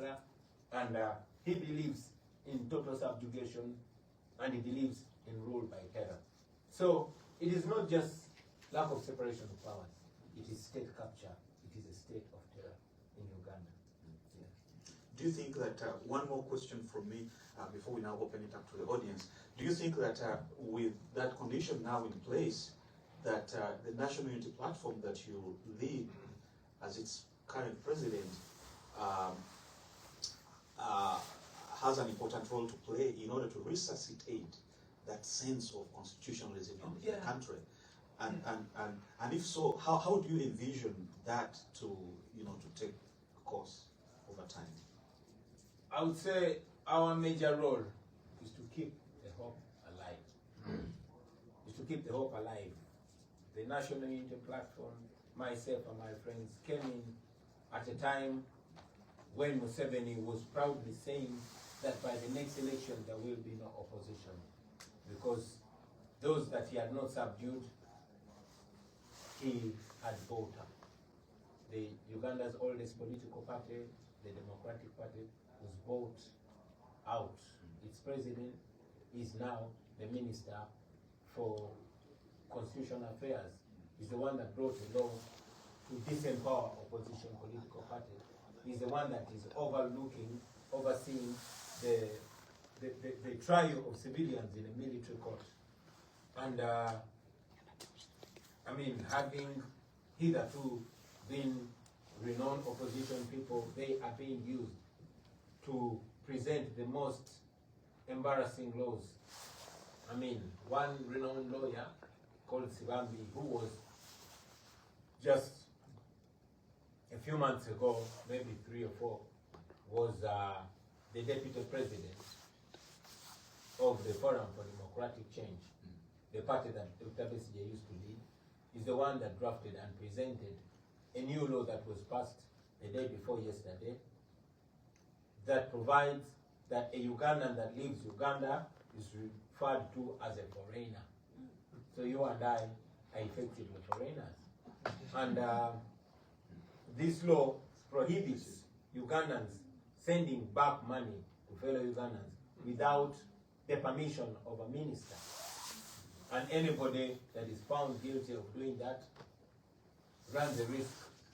terror, and he believes in total subjugation, and he believes in rule by terror. So it is not just lack of separation of powers, it is state capture, it is a state of terror in Uganda. Yeah. Do you think that, one more question from me before we now open it up to the audience, do you think that with that condition now in place, that the National Unity Platform that you lead as its current president has an important role to play in order to resuscitate that sense of constitutionalism in the country? And if so, how do you envision that to take course over time? I would say our major role is to keep the hope alive. Is to keep the hope alive. The National Unity Platform, myself and my friends came in at a time when Museveni was proudly saying that by the next election there will be no opposition, because those that he had not subdued, he had bought up. The Uganda's oldest political party, the Democratic Party, was bought out. Its president is now the Minister for Constitutional Affairs. He's the one that brought a law to disempower opposition political parties. He's the one that is overseeing the trial of civilians in a military court. And having hitherto been renowned opposition people, they are being used to present the most embarrassing laws. One renowned lawyer called Sibambi, who was just a few months ago, maybe 3 or 4, was the deputy president of the Forum for Democratic Change, the party that Dr. Besigye used to lead. Is the one that drafted and presented a new law that was passed the day before yesterday that provides that a Ugandan that leaves Uganda is referred to as a foreigner. So you and I are effectively foreigners. And this law prohibits Ugandans sending back money to fellow Ugandans without the permission of a minister. And anybody that is found guilty of doing that runs the risk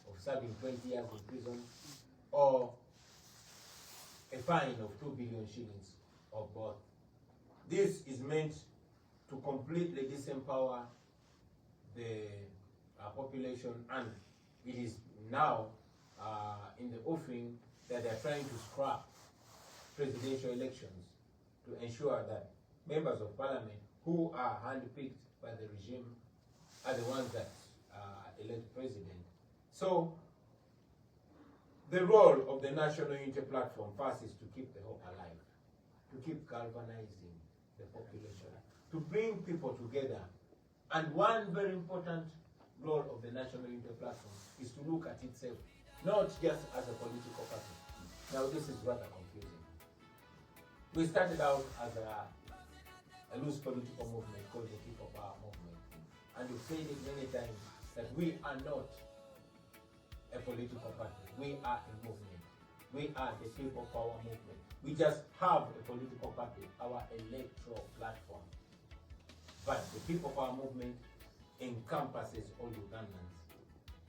of serving 20 years in prison or a fine of 2 billion shillings or both. This is meant to completely disempower the population, and it is now in the offing that they are trying to scrap presidential elections to ensure that members of parliament who are handpicked by the regime are the ones that elect president. So the role of the National Unity Platform first is to keep the hope alive, to keep galvanizing the population, to bring people together. And one very important role of the National Unity Platform is to look at itself not just as a political party. Now this is rather confusing. We started out as a loose political movement called the People Power Movement. And we've said it many times that we are not a political party. We are a movement. We are the People Power Movement. We just have a political party, our electoral platform. But the People Power Movement encompasses all Ugandans.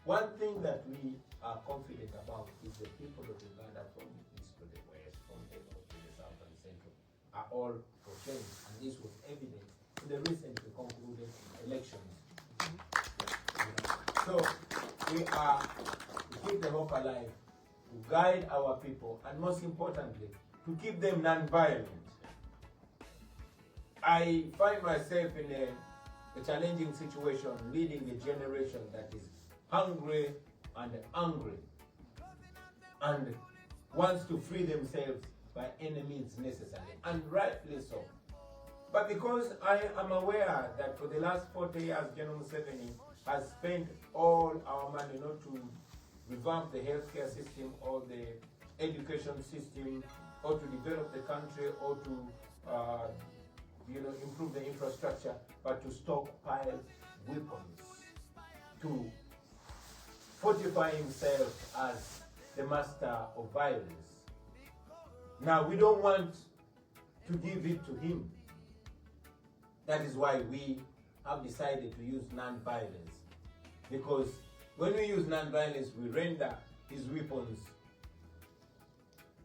One thing that we are confident about is the people of Uganda, from the east to the west, from the north to the south and the central, are all for change. And this was evident in the recently concluded elections. So we are to keep the hope alive, to guide our people, and most importantly, to keep them non-violent. I find myself in a challenging situation leading a generation that is hungry and angry and wants to free themselves by any means necessary, and rightly so. But because I am aware that for the last 40 years, General Museveni has spent all our money not to revamp the healthcare system or the education system or to develop the country or to improve the infrastructure, but to stockpile weapons, to fortify himself as the master of violence. Now, we don't want to give it to him. That is why we have decided to use non-violence. Because when we use non-violence, we render his weapons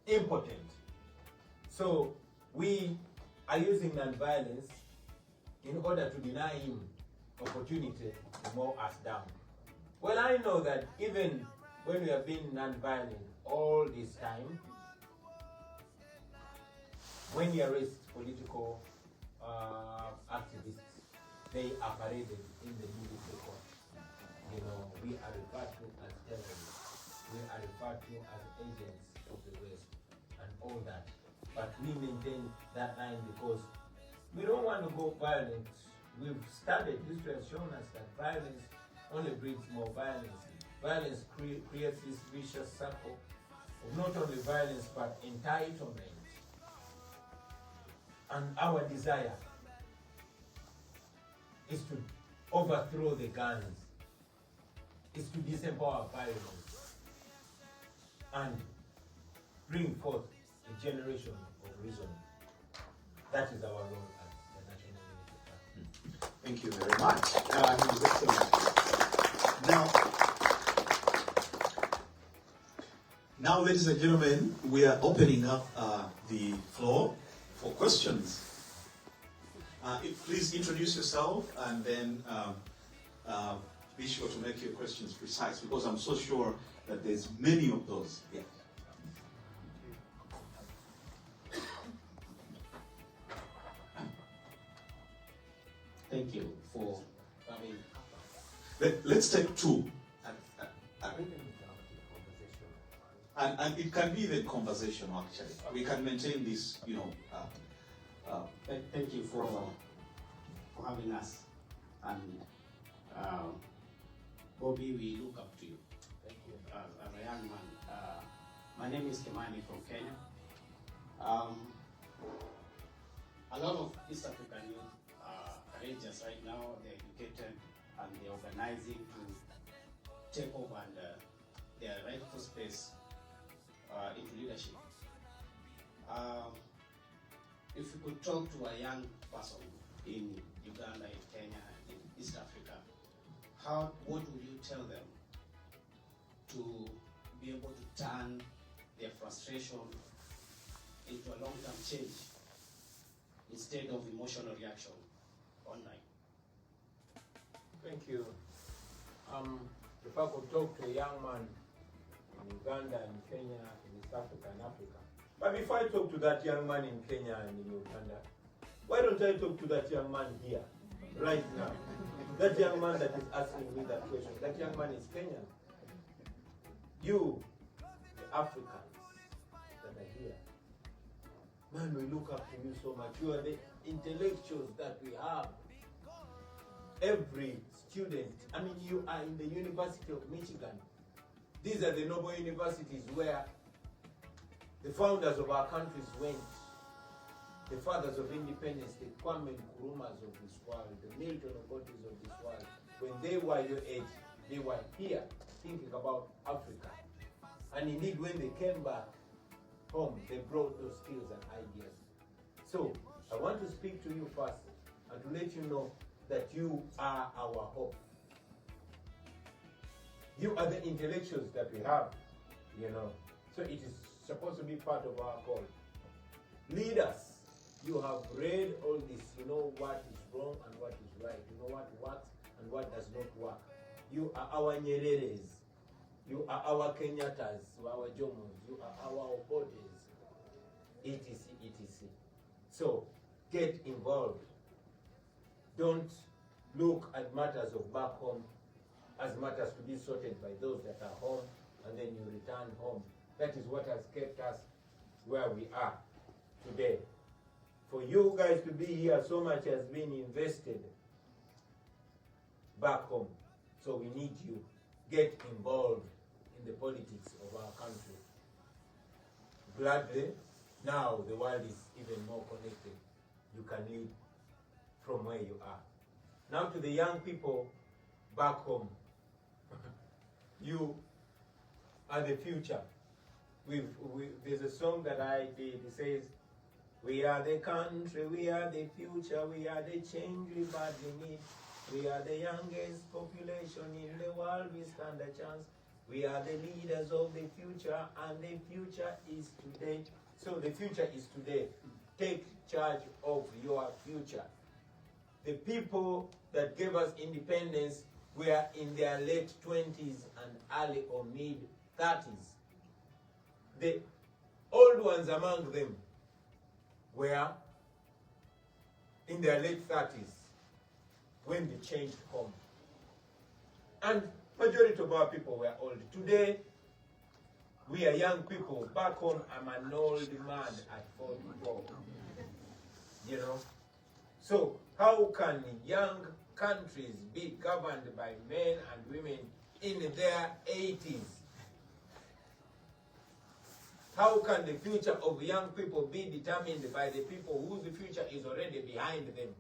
impotent. So we are using non-violence in order to deny him opportunity to mow us down. Well, I know that even when we have been non-violent all this time, when you arrest political activists, they are paraded in the military court. You know, we are referred to as terrorists. We are referred to as agents of the West and all that. But we maintain that line because we don't want to go violent. We've studied, history has shown us that violence only breeds more violence. Violence creates this vicious circle of not only violence but entitlement. And our desire is to overthrow the guns, is to disempower violence, and bring forth a generation of reason. That is our role as the National Unity Party. Thank you very much. Now, ladies and gentlemen, we are opening up the floor for questions. Please introduce yourself and then be sure to make your questions precise because I'm so sure that there's many of those. Yeah. Thank you for having. Let's take two. And it can be even conversational, actually. We can maintain this, you know. Thank you for having us. And Bobby, we look up to you. Thank you. As a young man. My name is Kimani from Kenya. A lot of East African youth are courageous right now. They're educated and they're organizing to take over and their rightful space into leadership. If you could talk to a young person in Uganda, in Kenya, in East Africa, what would you tell them to be able to turn their frustration into a long-term change instead of emotional reaction online? Thank you. If I could talk to a young man in Uganda and Kenya, in East Africa and Africa. But before I talk to that young man in Kenya and in Uganda, why don't I talk to that young man here, right now? That young man that is asking me that question, that young man is Kenyan. You, the Africans that are here, man, we look up to you so much. You are the intellectuals that we have. Every student, I mean, you are in the University of Michigan. These are the noble universities where the founders of our countries went. The fathers of independence, the Kwame Nkrumahs of this world, the Milton Obotes of this world. When they were your age, they were here thinking about Africa. And indeed, when they came back home, they brought those skills and ideas. So, I want to speak to you first and to let you know that you are our hope. You are the intellectuals that we have, you know. So it is supposed to be part of our call. Lead us. You have read all this. You know what is wrong and what is right. You know what works and what does not work. You are our Nyereres. You are our Kenyattas. You are our Jomos. You are our Obotes. Etc. etc. So get involved. Don't look at matters of back home as matters to be sorted by those that are home, and then you return home. That is what has kept us where we are today. For you guys to be here, so much has been invested back home. So we need you. Get involved in the politics of our country. Gladly, now the world is even more connected. You can lead from where you are. Now to the young people back home. You are the future. there's a song that I did. It says, "We are the country, we are the future, we are the change we badly need. We are the youngest population in the world, we stand a chance. We are the leaders of the future, and the future is today." So the future is today. Take charge of your future. The people that gave us independence were in their late 20s and early or mid 30s. The old ones among them were in their late 30s when they changed home. And majority of our people were old. Today, we are young people. Back home, I'm an old man at 44. You know? So, how can young countries be governed by men and women in their 80s? How can the future of young people be determined by the people whose future is already behind them?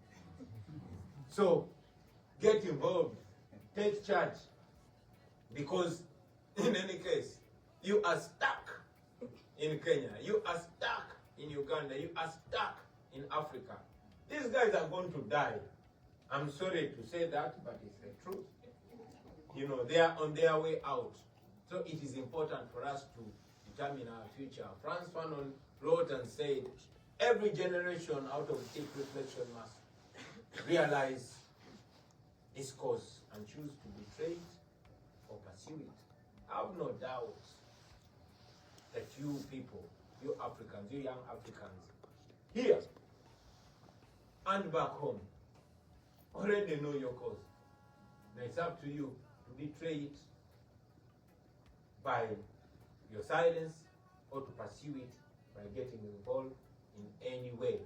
So, get involved, take charge, because in any case, you are stuck in Kenya, you are stuck in Uganda, you are stuck in Africa. These guys are going to die. I'm sorry to say that, but it's the truth. You know, they are on their way out. So it is important for us to determine our future. Frantz Fanon wrote and said, every generation out of deep reflection must realize its course and choose to betray it or pursue it. I have no doubt that you people, you Africans, you young Africans, here and back home, already know your cause. Now it's up to you to betray it by your silence or to pursue it by getting involved in any way.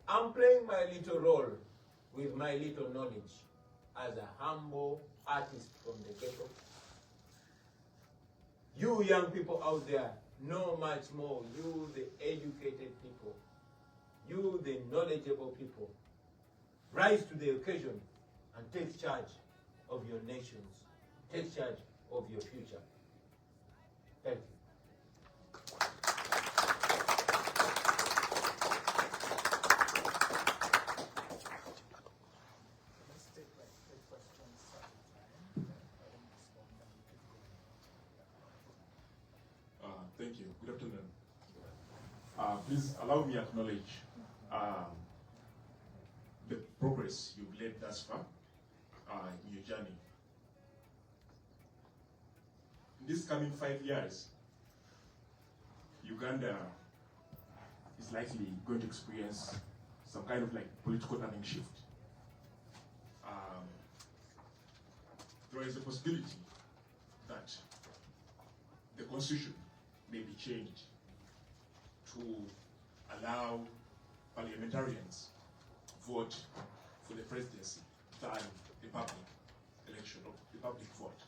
I'm playing my little role with my little knowledge as a humble artist from the ghetto. You young people out there know much more. You the educated people. You the knowledgeable people. Rise to the occasion and take charge of your nations. Take charge of your future. Thank you. Thank you. Good afternoon. Please allow me to acknowledge the progress you've made thus far in your journey. In this coming 5 years, Uganda is likely going to experience some kind of like political turning shift. There is a possibility that the constitution may be changed to allow parliamentarians vote for the presidency than the public election or the public vote.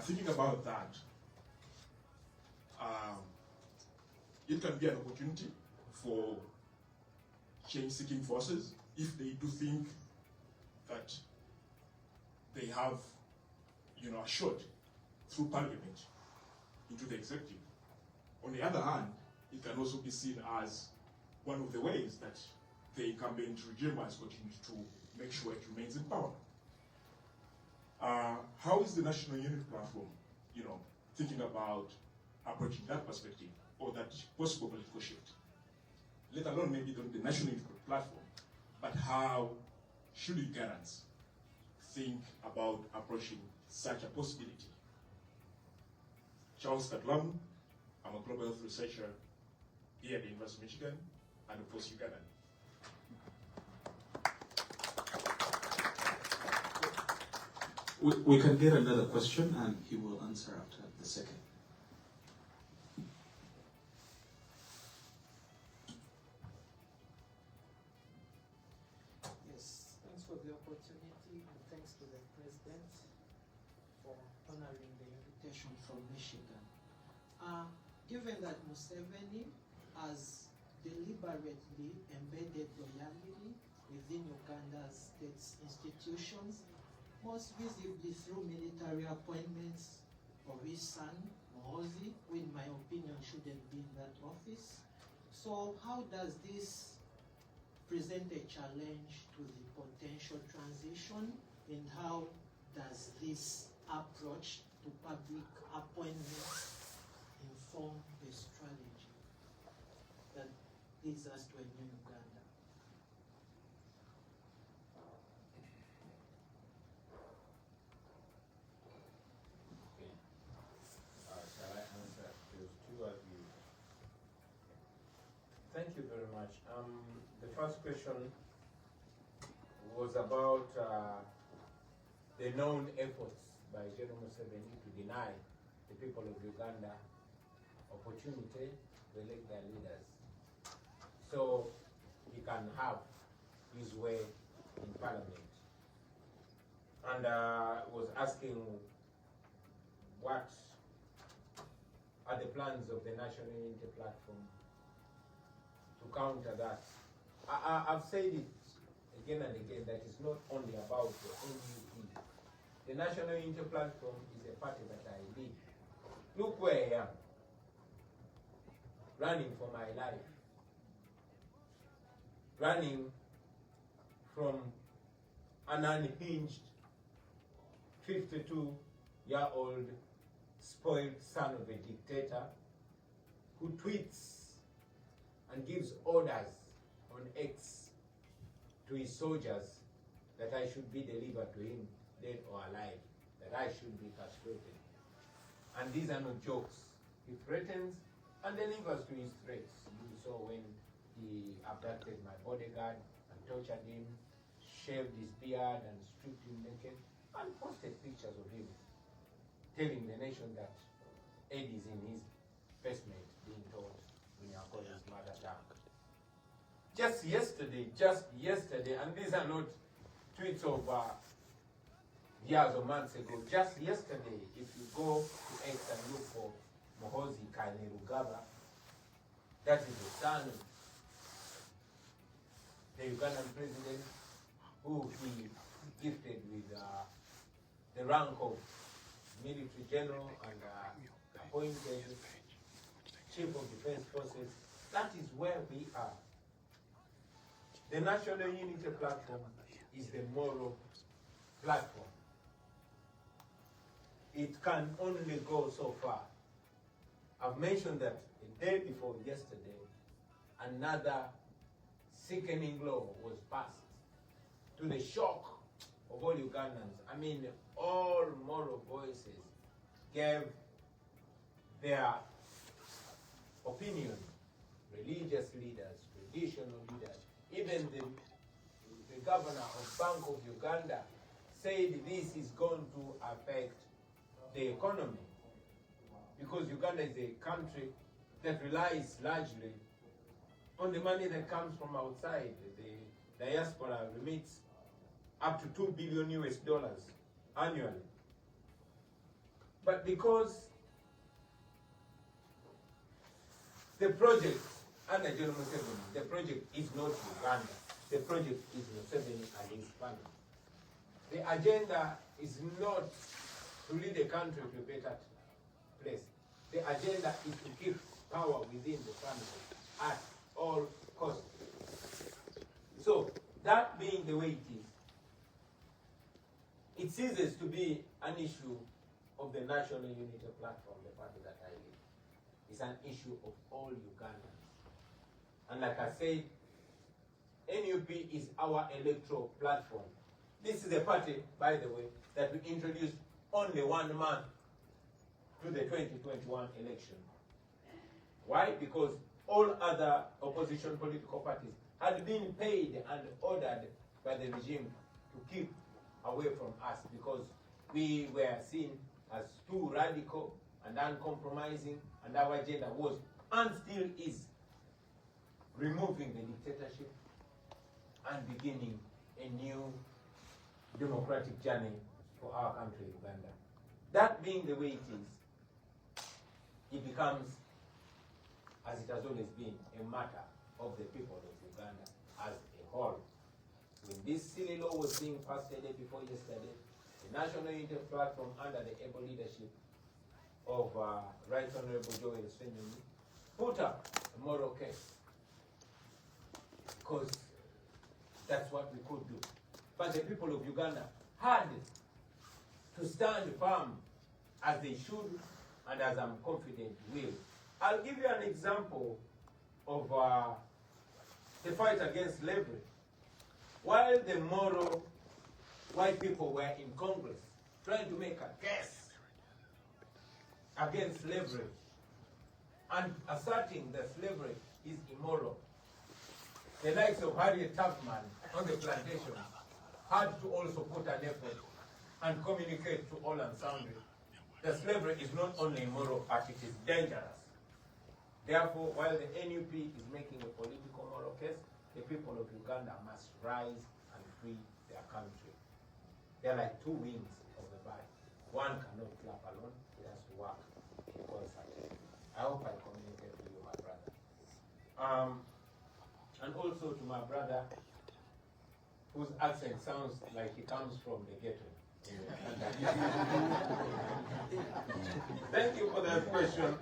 Thinking about that, it can be an opportunity for change-seeking forces if they do think that they have, a shot through parliament into the executive. On the other hand, it can also be seen as one of the ways that the incumbent regime has continued to make sure it remains in power. How is the National Unity Platform, thinking about approaching that perspective or that possible political shift? Let alone maybe the National Unity Platform, but how should Ugandans think about approaching such a possibility? Charles Katlam, I'm a global health researcher here at the University of Michigan, and of course Ugandan. We can get another question and he will answer after the second. Yes, thanks for the opportunity and thanks to the President for honoring the invitation from Michigan. Given that Museveni has deliberately embedded loyalty within Uganda's state institutions, most visibly through military appointments of his son, Muhoozi, who in my opinion shouldn't be in that office. So how does this present a challenge to the potential transition, and how does this approach to public appointments inform the strategy that leads us to a new Uganda? Okay. Shall I answer those two of you? Thank you very much. The first question was about the known efforts by General Museveni to deny the people of Uganda opportunity to elect their leaders, so he can have his way in parliament. And was asking what are the plans of the National Unity Platform to counter that. I've said it again and again that it's not only about the NUP. The National Unity Platform is a party that I lead. Look where I am, running for my life, running from an unhinged 52-year-old spoiled son of a dictator who tweets and gives orders on X to his soldiers that I should be delivered to him, dead or alive, that I should be castrated. And these are not jokes. He threatens and delivers to his threats. You saw when he abducted my bodyguard and tortured him, shaved his beard and stripped him naked, and posted pictures of him, telling the nation that Ed is in his basement being told Bunyako's mother died. Just yesterday, and these are not tweets of years or months ago, just yesterday, if you go to X and look for Muhoozi Kainerugaba, that is the son of the Ugandan president, who he gifted with the rank of military general and appointed chief of defense forces. That is where we are. The National Unity Platform is the moral platform. It can only go so far. I've mentioned that the day before yesterday, another sickening law was passed to the shock of all Ugandans. I mean, all moral voices gave their opinion. Religious leaders, traditional leaders, even the governor of Bank of Uganda said this is going to affect the economy, because Uganda is a country that relies largely on the money that comes from outside. The diaspora remits up to $2 billion annually. But because the project under General Museveni, the project is not Uganda, the project is Museveni and his family. The agenda is not to lead the country to a better place. The agenda is to keep power within the family at all costs. So, that being the way it ceases to be an issue of the National Unity Platform, the party that I lead. It's an issue of all Ugandans. And like I said, NUP is our electoral platform. This is a party, by the way, that we introduced only 1 month to the 2021 election. Why? Because all other opposition political parties had been paid and ordered by the regime to keep away from us, because we were seen as too radical and uncompromising, and our agenda was, and still is, removing the dictatorship and beginning a new democratic journey for our country, Uganda. That being the way it is, it becomes, as it has always been, a matter of the people of Uganda as a whole. When this silly law was being passed the day before yesterday, the National Unity Platform under the able leadership of Right Honorable Joel Senyoni put up a moral case, because that's what we could do. But the people of Uganda had to stand firm, as they should, and as I'm confident will. I'll give you an example of the fight against slavery. While the moral white people were in Congress trying to make a case against slavery and asserting that slavery is immoral, the likes of Harriet Tubman on the plantation had to also put an effort and communicate to all and sundry that slavery is not only immoral, but it is dangerous. Therefore, while the NUP is making a political moral case, the people of Uganda must rise and free their country. They're like two wings of the bird. One cannot clap alone, it has to work in concert. I hope I communicate to you, my brother. And also to my brother, whose accent sounds like he comes from the ghetto. Thank you for that question.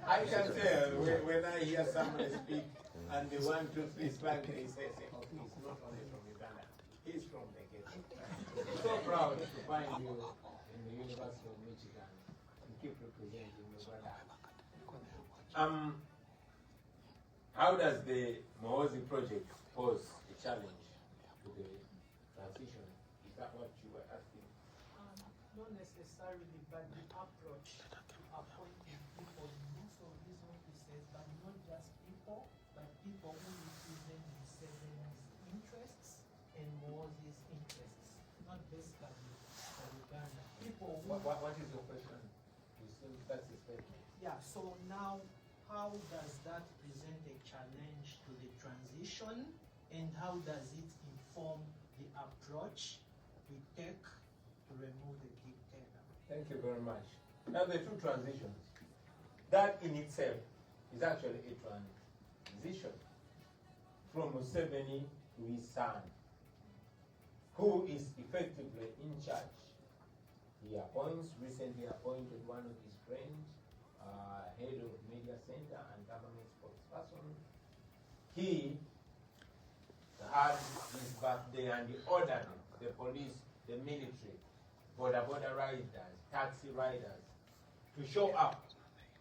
I can tell when I hear somebody speak and they want to speak back, they say, oh, he's not only from Uganda, he's from the ghetto. I'm so proud to find you in the University of Michigan and keep representing your brother. How does the Muhoozi project pose a challenge to the transition? Is that what you were asking? Not necessarily, but the approach to appointing people in most of these offices, but not just people, but people who represent Museveni's interests and Muhoozi's interests, not basically for Uganda. People who, What is your question? You think that's the statement? yeah, so now how does that present a challenge to the transition, and how does it inform the approach we take to remove the dictator? Thank you very much. Now the two transitions. That in itself is actually a transition from Museveni to his son, who is effectively in charge. He recently appointed one of his friends, head of media center and government spokesperson. He had his birthday and he ordered the police, the military, border riders, taxi riders to show up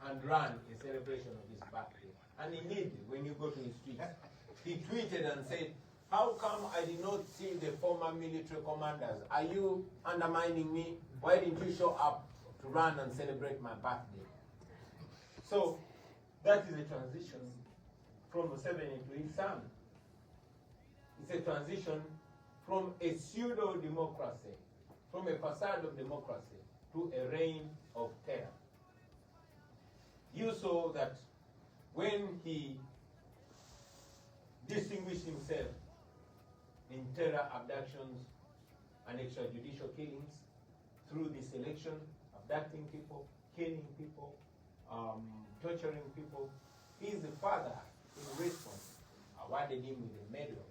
and run in celebration of his birthday. And indeed, when you go to his streets, he tweeted and said, how come I did not see the former military commanders? Are you undermining me? Why didn't you show up to run and celebrate my birthday? So that is a transition from Museveni to his son. It's a transition from a pseudo-democracy, from a facade of democracy, to a reign of terror. You saw that when he distinguished himself in terror abductions and extrajudicial killings through this election, abducting people, killing people, torturing people, his father, in response, awarded him with a medal.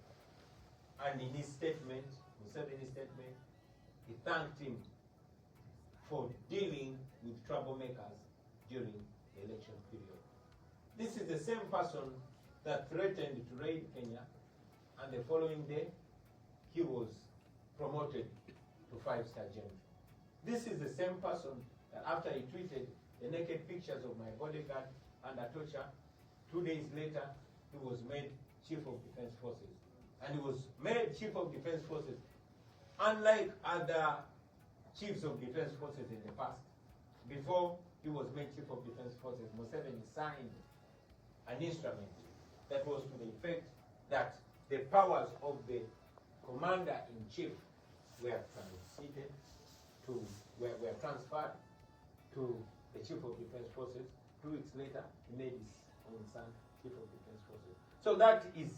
And in his statement, Museveni's statement, he thanked him for dealing with troublemakers during the election period. This is the same person that threatened to raid Kenya, and the following day, he was promoted to 5-star general. This is the same person that after he tweeted the naked pictures of my bodyguard under torture, 2 days later, he was made Chief of Defense Forces. And he was made Chief of Defense Forces, unlike other Chiefs of Defense Forces in the past. Before he was made Chief of Defense Forces, Museveni signed an instrument that was to the effect that the powers of the Commander-in-Chief were transferred to the Chief of Defense Forces. 2 weeks later, he made his own son Chief of Defense Forces. So that is,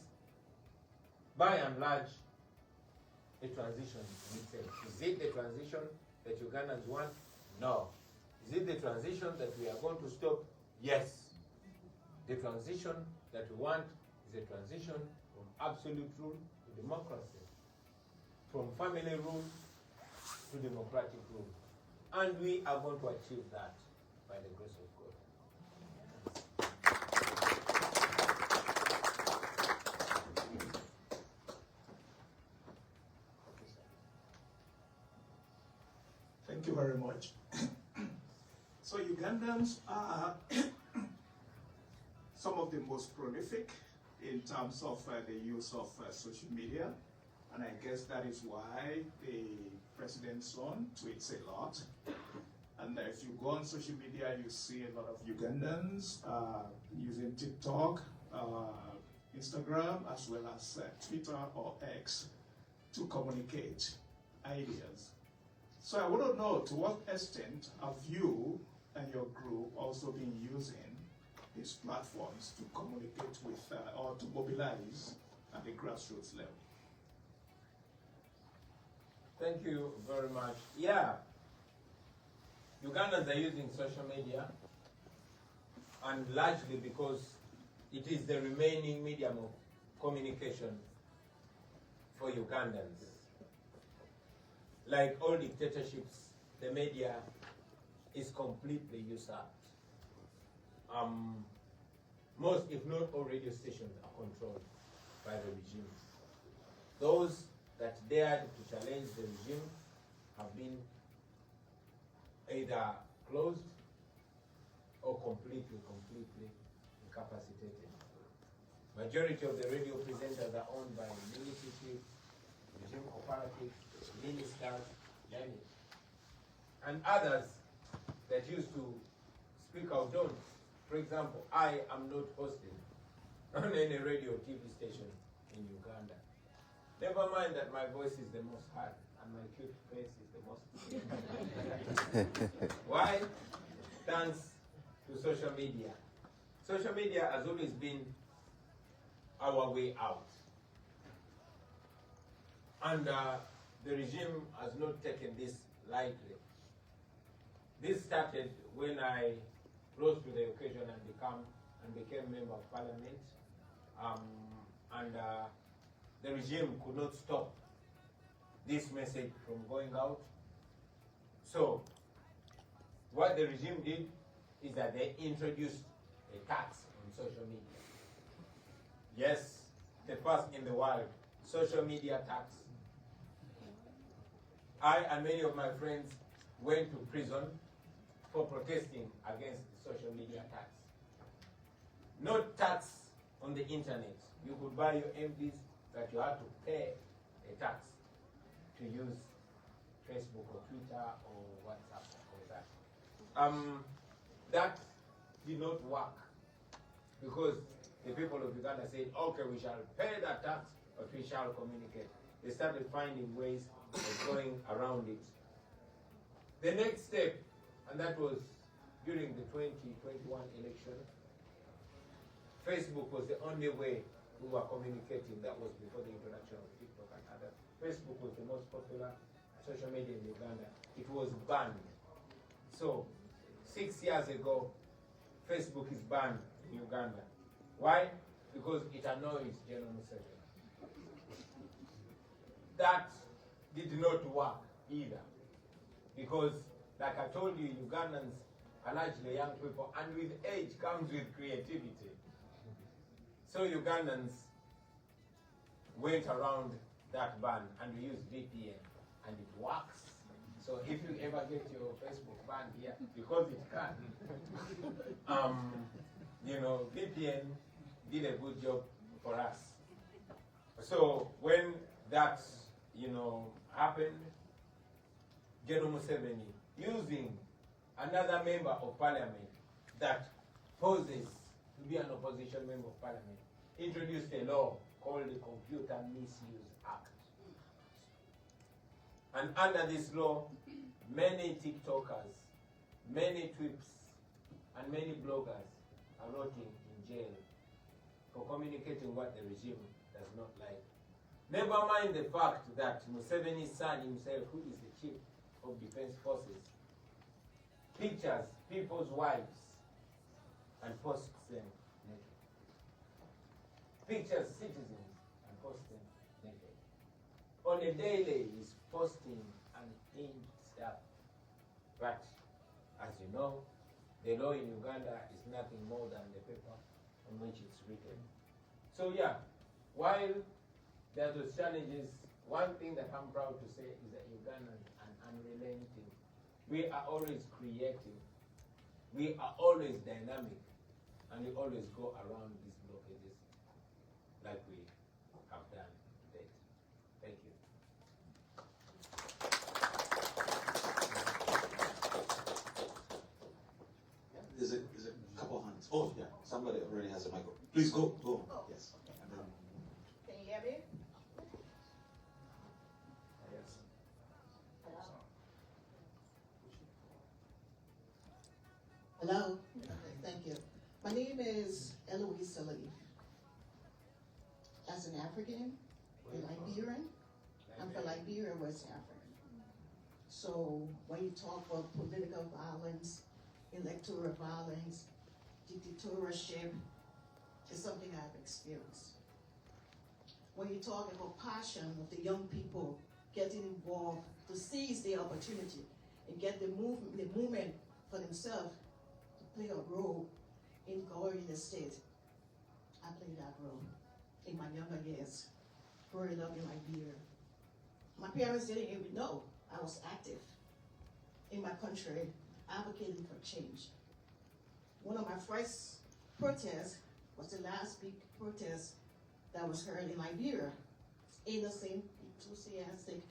by and large, a transition in itself. Is it the transition that Ugandans want? No. Is it the transition that we are going to stop? Yes. The transition that we want is a transition from absolute rule to democracy, from family rule to democratic rule. And we are going to achieve that by the grace of God. Thank you very much. So Ugandans are some of the most prolific in terms of the use of social media. And I guess that is why the president's son tweets a lot. And if you go on social media, you see a lot of Ugandans using TikTok, Instagram, as well as Twitter or X to communicate ideas. So I want to know, to what extent have you and your group also been using these platforms to communicate with or to mobilize at the grassroots level? Thank you very much. Yeah, Ugandans are using social media, and largely because it is the remaining medium of communication for Ugandans. Like all dictatorships, the media is completely usurped. Most, if not all, radio stations are controlled by the regime. Those that dared to challenge the regime have been either closed or completely incapacitated. Majority of the radio presenters are owned by military chiefs, regime operatives, ministers, and others that used to speak out don't. For example, I am not hosted on any radio or TV station in Uganda. Never mind that my voice is the most heard and my cute face is the most. Why? Thanks to social media. Social media has always been our way out. And the regime has not taken this lightly. This started when I rose to the occasion and became member of parliament. The regime could not stop this message from going out. So what the regime did is that they introduced a tax on social media. Yes, the first in the world, social media tax. I and many of my friends went to prison for protesting against the social media tax. No tax on the internet. You could buy your MPs, but you had to pay a tax to use Facebook or Twitter or WhatsApp or that. That did not work because the people of Uganda said, okay, we shall pay that tax, but we shall communicate. They started finding ways of going around it. The next step, and that was during the 2021 election, Facebook was the only way we were communicating. That was before the introduction of TikTok and others. Facebook was the most popular social media in Uganda. It was banned. So 6 years ago, Facebook is banned in Uganda. Why? Because it annoys General Museveni. That did not work either. Because, like I told you, Ugandans are largely young people, and with age comes with creativity. So Ugandans went around that ban and we used VPN, and it works. So if you ever get your Facebook banned here, because it can, VPN did a good job for us. So when that, happened, General Museveni, using another member of parliament that poses to be an opposition member of parliament, introduced a law called the Computer Misuse Act. And under this law, many TikTokers, many Twips, and many bloggers are rotting in jail for communicating what the regime does not like. Never mind the fact that Museveni's son himself, who is the chief of defense forces, pictures people's wives and posts them naked. Pictures citizens and posts them naked. On a daily, he's posting unhinged stuff. But as you know, the law in Uganda is nothing more than the paper on which it's written. So yeah, while there are those challenges, one thing that I'm proud to say is that Ugandans are unrelenting. We are always creative. We are always dynamic. And we always go around these blockages like we have done today. Thank you. There's a couple of hands. Oh, yeah, somebody already has a microphone. Please go. Oh, Yes. okay. And then, Can you hear me? Yes. Hello? Hello. Okay, thank you. My name is Eloise Salif. As an African, a Liberian, I'm from Liberia, West Africa. So when you talk about political violence, electoral violence, dictatorship, it's something I've experienced. When you talk about passion of the young people getting involved to seize the opportunity and get the movement for themselves to play a role in growing the state, I played that role in my younger years, growing up in Liberia. My parents didn't even know I was active in my country, advocating for change. One of my first protests was the last big protest that was heard in Liberia. Innocent, enthusiastic,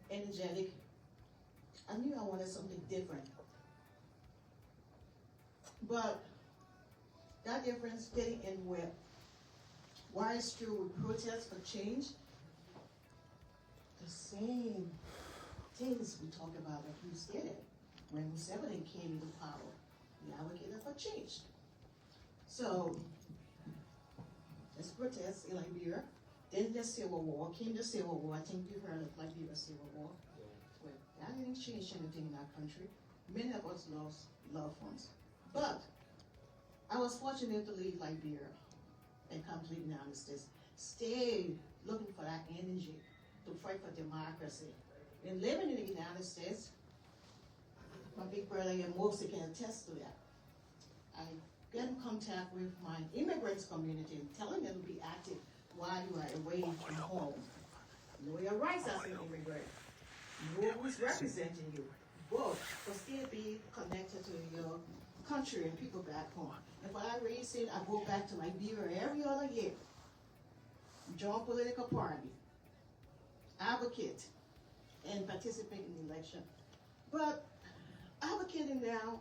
energetic. I knew I wanted something different. But that difference didn't end well. Why it's true with protests for change, the same things we talk about that we stated when Museveni came into power. We advocated for change. So, let's protest in Liberia. Then the Civil War, came the Civil War. I think you heard of Liberia Civil War. Well, that didn't change anything in our country. Many of us lost loved ones. But I was fortunate to leave Liberia and come to the United States. Stay looking for that energy to fight for democracy. And living in the United States, my big brother and Mosi can attest to that. I get in contact with my immigrants community and telling them to be active while you are away from home. Know your rights as an immigrant. Know who's representing you. Both, but still be connected to your country and people back home. And for that reason, I go back to Liberia every other year. Join political party, advocate, and participate in election. But advocating now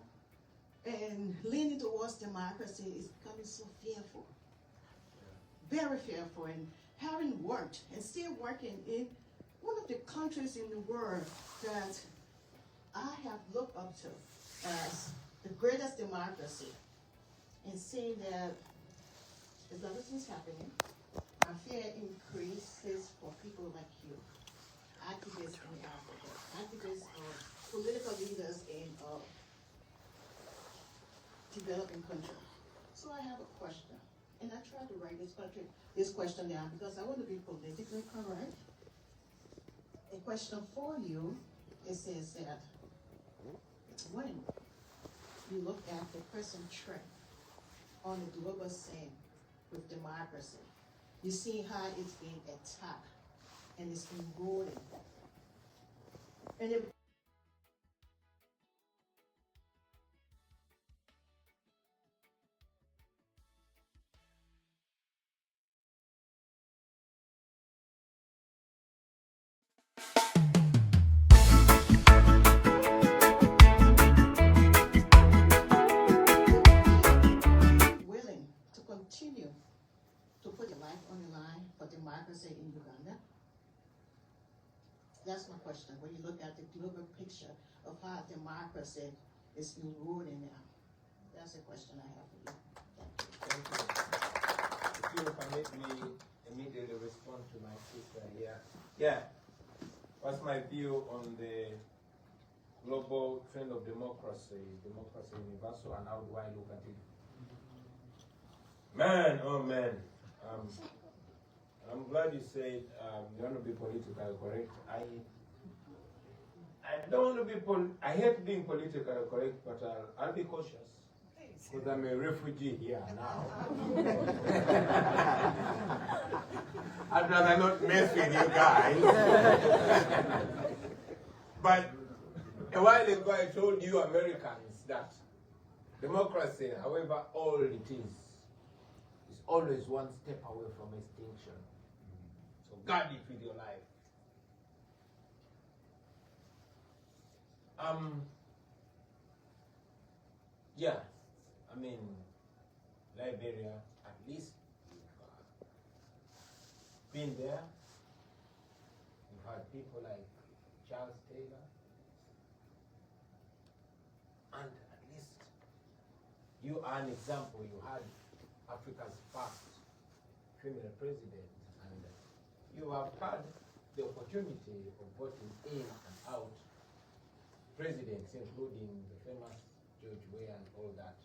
and leaning towards democracy is becoming so fearful. Very fearful. And having worked and still working in one of the countries in the world that I have looked up to as the greatest democracy, and seeing that there's other things happening, my fear increases for people like you, activists in Africa, activists or political leaders in developing countries. So I have a question, and I tried to write this question down because I want to be politically correct. A question for you, it says that when you look at the present trend on the global scene with democracy, you see how it's being attacked and it's eroding. And it willing to continue to put your life on the line for democracy in Uganda? That's my question. When you look at the global picture of how democracy is eroding now, that's a question I have for you. Thank you. If you permit me immediately respond to my sister here. Yeah. What's my view on the global trend of democracy universal, and how do I look at it? Man, oh man. I'm glad you said you want to be politically correct. I don't want to be, I hate being politically correct, but I'll be cautious. Because I'm a refugee here now. I'd rather not mess with you guys. But a while ago I told you Americans that democracy, however old it is always one step away from extinction. So guard it with your life. Yeah, I mean, Liberia, at least we've been there. We've had people like Charles Taylor, and at least you are an example. You had Africa's first female president, and you have had the opportunity of voting in and out presidents, including the famous George Weah and all that.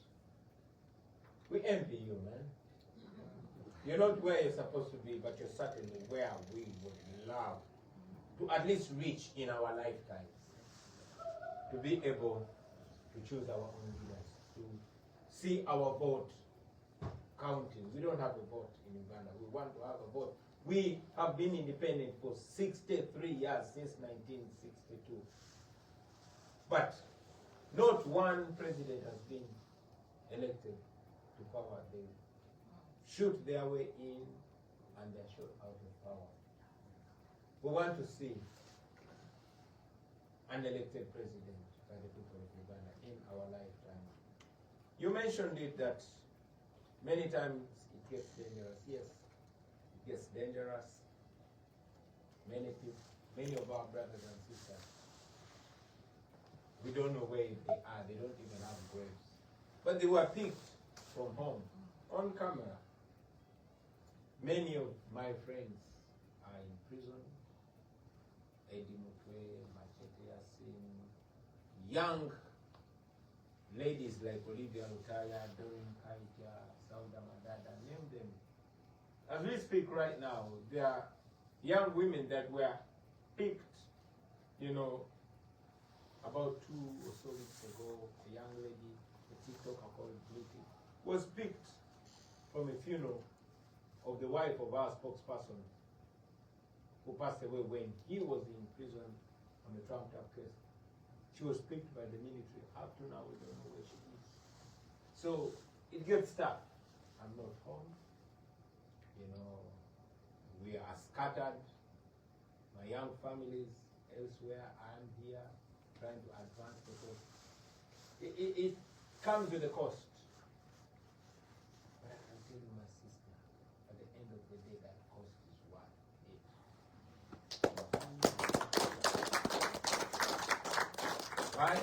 We envy you, man. You're not where you're supposed to be, but you're certainly where we would love to at least reach in our lifetimes. To be able to choose our own leaders, to see our vote counting. We don't have a vote in Uganda. We want to have a vote. We have been independent for 63 years, since 1962. But not one president has been elected to power. They shoot their way in and they're shot out of power. We want to see an elected president by the people of Uganda in our lifetime. You mentioned it that many times it gets dangerous. Yes, it gets dangerous. Many people, many of our brothers and sisters, we don't know where they are. They don't even have graves. But they were picked from home on camera. Many of my friends are in prison. Eddie Mutwe, Machete Yasin, young ladies like Olivia Lutaya, Doreen Kaija, Sauda Madada, name them. As we speak right now, there are young women that were picked, you know, about 2 or so weeks ago. A young lady, a TikToker called Blitty, was picked from a funeral of the wife of our spokesperson who passed away when he was in prison on the trumped up case. She was picked by the military. Up to now, we don't know where she is. So it gets tough. I'm not home. You know, we are scattered. My young families elsewhere. I'm here trying to advance because it comes with a cost. But I can tell you, my sister, at the end of the day, that cost is worth it. Why?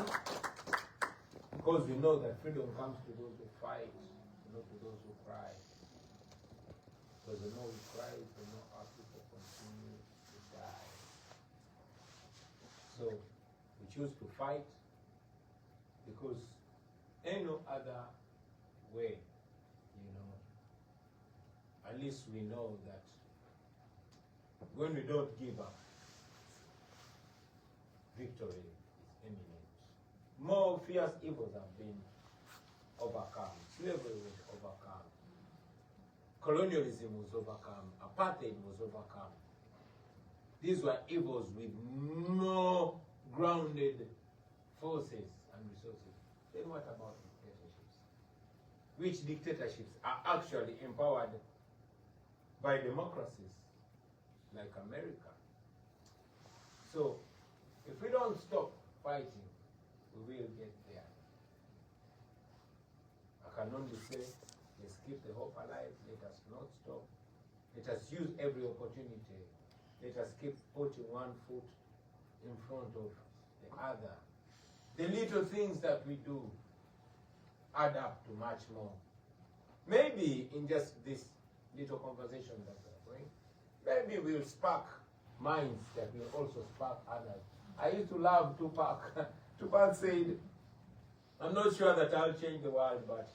Because we know that freedom comes to those who fight, not to those who cry. Because the more we cry, the more our people continue to die. So we choose to fight because ain't no other way, you know. At least we know that when we don't give up, victory is imminent. More fierce evils have been overcome. Slavery was overcome. Colonialism was overcome. Apartheid was overcome. These were evils with more grounded forces and resources. Then what about dictatorships? Which dictatorships are actually empowered by democracies like America? So, if we don't stop fighting, we will get there. I can only say, let's keep the hope alive. Let us not stop. Let us use every opportunity. Let us keep putting one foot in front of the other. The little things that we do add up to much more. Maybe in just this little conversation that we're going, maybe we'll spark minds that will also spark others. I used to love Tupac. Tupac said, I'm not sure that I'll change the world, but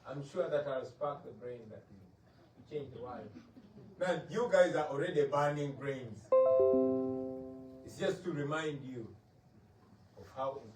I'm sure that I'll spark the brain that will change the world. Man, you guys are already burning brains. It's just to remind you how important